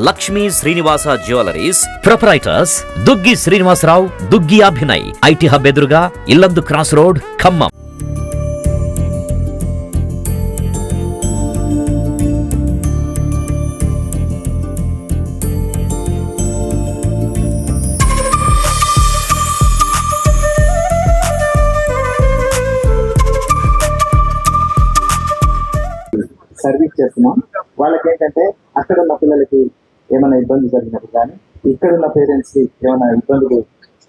Lakshmi Srinivasa jewelleries proprietors Duggi Srinivasa Rao, Duggi Abhinay, IT hub ఎదురుగా Yellandu cross road, Khammam. Service చేస్తున్నాం. వాళ్ళకి ఏంటంటే అక్కడ ఉన్న పిల్లలకి ఏమైనా ఇబ్బంది జరిగినప్పుడు కానీ, ఇక్కడ ఉన్న పేరెంట్స్ కి ఏమైనా ఇబ్బందులు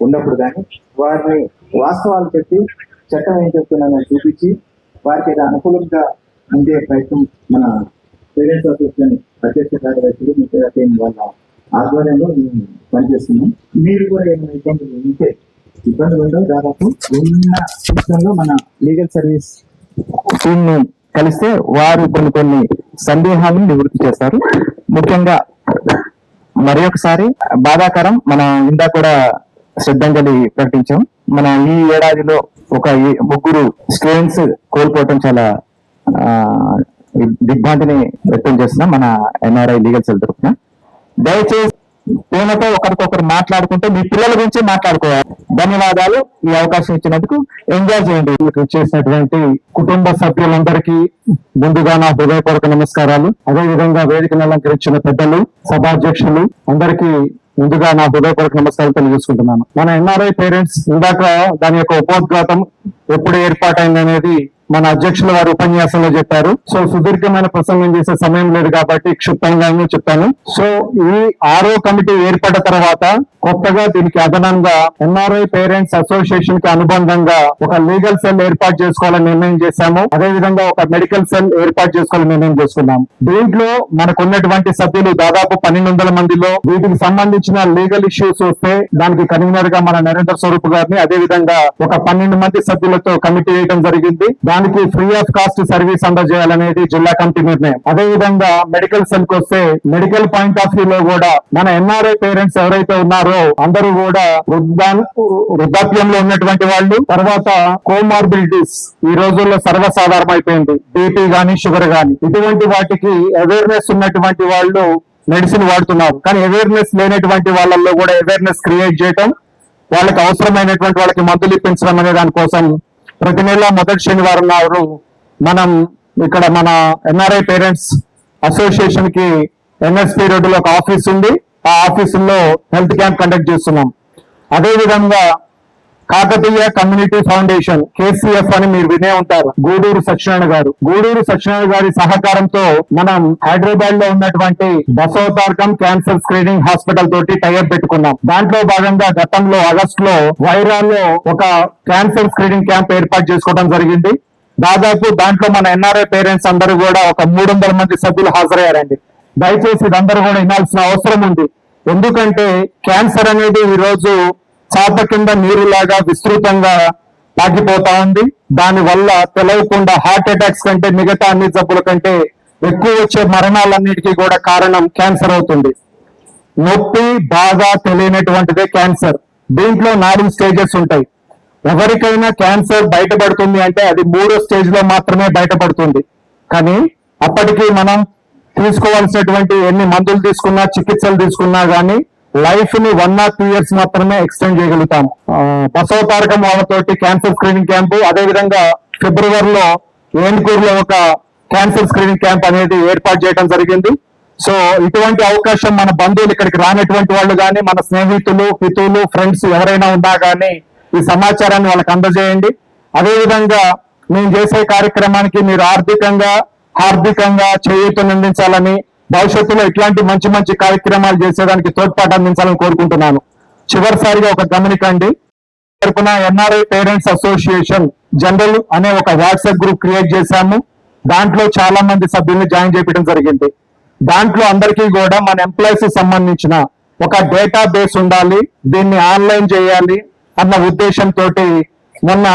ఉన్నప్పుడు కానీ వారిని వాస్తవాలు చెప్పి చట్టం ఏం చెప్తున్నానని చూపించి వారికి అనుకూలంగా ఉండే ప్రయత్నం మన పేరెంట్స్ అసోసియేషన్ అధ్యక్ష కార్యదర్శులు మిగతా వాళ్ళ ఆధ్వర్యంలో మేము పనిచేస్తున్నాం. మీరు కూడా ఏమైనా ఇబ్బందులు ఉంటే ఇబ్బందులు ఉండవు. దాదాపు ఉన్న విషయంలో మన లీగల్ సర్వీస్ టీమ్ ని కలిస్తే వారు కొన్ని సందేహాలను నివృత్తి చేస్తారు. ముఖ్యంగా మరి ఒకసారి బాధాకరం, మనం ఇందా కూడా శ్రద్ధాంజలి ప్రకటించాం. మన ఈ ఏడాదిలో ఒక 3 స్టూడెంట్స్ కోల్పోవటం చాలా దిగ్భ్రాంతిని వ్యక్తం చేస్తున్నాం మన ఎన్ఆర్ఐ లీగల్ సెల్ తరఫున. దయచేసి ప్రేమతో ఒకరికొకరు మాట్లాడుకుంటే మీ పిల్లల గురించి మాట్లాడుకోవాలి. ధన్యవాదాలు. ఈ అవకాశం ఇచ్చినందుకు ఎంజాయ్ చేయండి. చేసినటువంటి కుటుంబ సభ్యులందరికీ ముందుగా నా హృదయపూర్వక నమస్కారాలు. అదేవిధంగా వేదికను అలంకరించిన పెద్దలు, సభాధ్యక్షులు అందరికీ ముందుగా నా హృదయపూర్వక నమస్కారాలు తెలియజేసుకుంటున్నాను. మన ఎన్ఆర్ఐ పేరెంట్స్ ఇందాక దాని యొక్క ఉపోద్ఘాతం ఎప్పుడు ఏర్పాటైంది అనేది మన అధ్యక్షుల వారి ఉపన్యాసంలో చెప్పారు. సో సుదీర్ఘమైన ప్రసంగం చేసే సమయం లేదు కాబట్టి క్షుప్తంగానే చెప్పాను. సో ఈ 6వ కమిటీ ఏర్పడిన తర్వాత కొత్తగా దీనికి అదనంగా ఎన్ఆర్ఐ పేరెంట్స్ అసోసియేషన్ కి అనుబంధంగా ఒక లీగల్ సెల్ ఏర్పాటు చేసుకోవాలని నిర్ణయం చేశాము. అదేవిధంగా ఒక మెడికల్ సెల్ ఏర్పాటు చేసుకోవాలని నిర్ణయం చేసుకున్నాం. దీంట్లో మనకు ఉన్నటువంటి సభ్యులు దాదాపు 1200 మందిలో వీటికి సంబంధించిన లీగల్ ఇష్యూస్ వస్తే దానికి కన్వీనర్ గా మన నరేంద్ర స్వరూప్ గారిని, అదేవిధంగా ఒక 12 మంది సభ్యులతో కమిటీ వేయడం జరిగింది. దానికి ఫ్రీ ఆఫ్ కాస్ట్ సర్వీస్ అందజేయాలనేది జిల్లా కమిటీ నిర్ణయం. అదేవిధంగా మెడికల్ సెల్ కు వస్తే మెడికల్ పాయింట్ ఆఫ్ వ్యూ లో కూడా మన ఎన్ఆర్ఐ పేరెంట్స్ ఎవరైతే ఉన్నారో అందరూ కూడా వృద్ధాప్యంలో ఉన్నటువంటి వాళ్ళు, తర్వాత కోమార్బిలిటీస్ ఈ రోజుల్లో సర్వసాధారణం అయిపోయింది. బీపీ గానీ, షుగర్ గానీ, ఇటువంటి వాటికి అవేర్నెస్ ఉన్నటువంటి వాళ్ళు మెడిసిన్ వాడుతున్నారు. కానీ అవేర్నెస్ లేనటువంటి వాళ్ళల్లో కూడా అవేర్నెస్ క్రియేట్ చేయడం, వాళ్ళకి అవసరమైనటువంటి వాళ్ళకి మందులు ఇప్పించడం అనే దానికోసం ప్రతి నెల మొదటి శనివారం నాడు మనం ఇక్కడ మన ఎన్ఆర్ఐ పేరెంట్స్ అసోసియేషన్ కి ఎన్ఎస్పీ రోడ్డులో ఒక ఆఫీస్ ఉంది. ఆ ఆఫీసుల్లో హెల్త్ క్యాంప్ కండక్ట్ చేస్తున్నాం. అదేవిధంగా కాకతీయ కమ్యూనిటీ ఫౌండేషన్ KCF అని మీరు వినే ఉంటారు. గూడూరు సత్యనారాయణ గారి సహకారంతో మనం హైదరాబాద్ లో ఉన్నటువంటి బసవతారకం క్యాన్సర్ స్క్రీనింగ్ హాస్పిటల్ తోటి టైఅప్ పెట్టుకున్నాం. దాంట్లో భాగంగా గతంలో ఆగస్టు లో వైరాల్లో ఒక క్యాన్సర్ స్క్రీనింగ్ క్యాంప్ ఏర్పాటు చేసుకోవడం జరిగింది. దాదాపు దాంట్లో మన ఎన్ఆర్ఐ పేరెంట్స్ అందరూ కూడా ఒక 300 మంది సభ్యులు హాజరయ్యారండి. దయచేసి ఇదందరూ కూడా వినాల్సిన అవసరం ఉంది. ఎందుకంటే క్యాన్సర్ అనేది ఈ రోజు చాప కింద నీరులాగా విస్తృతంగా పాకిపోతా ఉంది. దాని వల్ల తెలవకుండా హార్ట్ అటాక్స్ కంటే మిగతా అన్ని జబ్బుల కంటే ఎక్కువ వచ్చే మరణాలన్నిటికీ కూడా కారణం క్యాన్సర్ అవుతుంది. నొప్పి బాగా తెలియనటువంటిదే క్యాన్సర్. దీంట్లో 4 స్టేజెస్ ఉంటాయి. ఎవరికైనా క్యాన్సర్ బయటపడుతుంది అంటే అది 3వ స్టేజ్ లో మాత్రమే బయటపడుతుంది. కానీ అప్పటికి మనం తీసుకోవాల్సినటువంటి ఎన్ని మందులు తీసుకున్నా, చికిత్సలు తీసుకున్నా గానీ లైఫ్ ని 1 or 2 years మాత్రమే ఎక్స్టెండ్ చేయగలుగుతాం. బసవతారకం వాళ్ళతోటి క్యాన్సర్ స్క్రీనింగ్ క్యాంపు, అదేవిధంగా ఫిబ్రవరిలో ఏన్కూరులో ఒక క్యాన్సర్ స్క్రీనింగ్ క్యాంప్ అనేది ఏర్పాటు చేయడం జరిగింది. సో ఇటువంటి అవకాశం మన బంధువులు, ఇక్కడికి రానటువంటి వాళ్ళు కానీ, మన స్నేహితులు, హితులు, ఫ్రెండ్స్ ఎవరైనా ఉన్నా కానీ ఈ సమాచారాన్ని వాళ్ళకి అందజేయండి. అదేవిధంగా మేము చేసే కార్యక్రమానికి మీరు హార్దికంగా చేయూతనందించాలని, భవిష్యత్తులో ఇట్లాంటి మంచి కార్యక్రమాలు చేసేదానికి తోడ్పాటు అందించాలని కోరుకుంటున్నాను. చివరిసారిగా ఒక గమనికండి, తరపున ఎన్ఆర్ఐ పేరెంట్స్ అసోసియేషన్ జనరల్ అనే ఒక వాట్సాప్ గ్రూప్ క్రియేట్ చేశాము. దాంట్లో చాలా మంది సభ్యుల్ని జాయిన్ చేయడం జరిగింది. దాంట్లో అందరికీ కూడా మన ఎంప్లాయీస్ సంబంధించిన ఒక డేటా బేస్ ఉండాలి, దీన్ని ఆన్లైన్ చేయాలి అన్న ఉద్దేశంతో మొన్న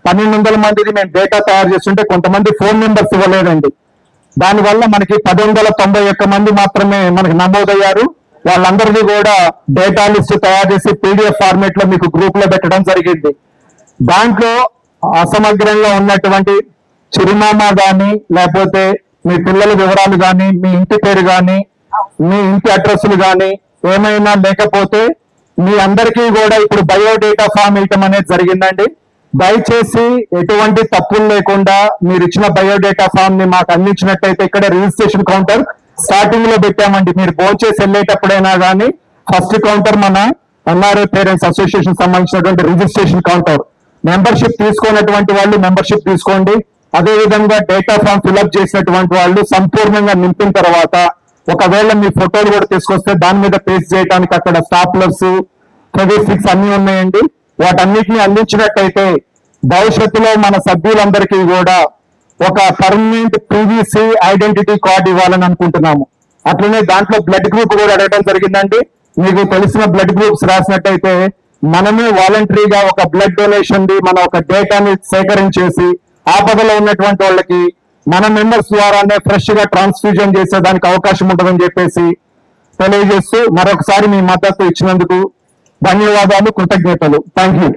1200 మందిని మేము డేటా తయారు చేస్తుంటే కొంతమంది ఫోన్ నెంబర్స్ ఇవ్వలేదండి. దానివల్ల మనకి 1091 మంది మాత్రమే మనకి నమోదయ్యారు. వాళ్ళందరినీ కూడా డేటా లిస్ట్ తయారు చేసి PDF ఫార్మేట్ లో మీకు గ్రూప్ లో పెట్టడం జరిగింది. దాంట్లో అసమగ్రంగా ఉన్నటువంటి చిరునామా గాని, లేకపోతే మీ పిల్లల వివరాలు గాని, మీ ఇంటి పేరు గాని, మీ ఇంటి అడ్రస్లు కానీ ఏమైనా లేకపోతే మీ అందరికీ కూడా ఇప్పుడు బయోడేటా ఫామ్ ఇవ్వటం అనేది జరిగిందండి. దయచేసి ఎటువంటి తప్పులు లేకుండా మీరు ఇచ్చిన బయోడేటా ఫామ్ ని మాకు అందించినట్టయితే ఇక్కడ రిజిస్ట్రేషన్ కౌంటర్ స్టార్టింగ్ లో పెట్టామండి. మీరు భోంచేసి వెళ్ళేటప్పుడైనా కానీ ఫస్ట్ కౌంటర్ మన ఎన్ఆర్ఐ పేరెంట్స్ అసోసియేషన్ సంబంధించినటువంటి రిజిస్ట్రేషన్ కౌంటర్. మెంబర్షిప్ తీసుకున్నటువంటి వాళ్ళు మెంబర్షిప్ తీసుకోండి. అదే విధంగా డేటా ఫామ్ ఫిల్అప్ చేసినటువంటి వాళ్ళు సంపూర్ణంగా నింపిన తర్వాత ఒకవేళ మీ ఫోటోలు కూడా తీసుకొస్తే దాని మీద పేస్ట్ చేయడానికి అక్కడ స్టాప్లర్స్ ఫెవిస్టిక్స్ అన్ని ఉన్నాయండి. వాటన్నిటిని అందించినట్టయితే భవిష్యత్తులో మన సభ్యులందరికీ కూడా ఒక పర్మనెంట్ పీవీసీ ఐడెంటిటీ కార్డు ఇవ్వాలని అనుకుంటున్నాము. అట్లనే దాంట్లో బ్లడ్ గ్రూప్ కూడా అడగడం జరిగిందండి. మీకు తెలిసిన బ్లడ్ గ్రూప్స్ రాసినట్టయితే మనమే వాలంటరీగా ఒక బ్లడ్ డొనేషన్ ది మన ఒక డేటాని సేకరించేసి ఆపదలో ఉన్నటువంటి వాళ్ళకి మన మెంబర్స్ ద్వారానే ఫ్రెష్ గా ట్రాన్స్ఫ్యూజన్ చేసేదానికి అవకాశం ఉంటుందని చెప్పేసి తెలియజేస్తూ మరొకసారి మీ మద్దతు ఇచ్చినందుకు ధన్యవాదాలు, కృతజ్ఞతలు. Thank you.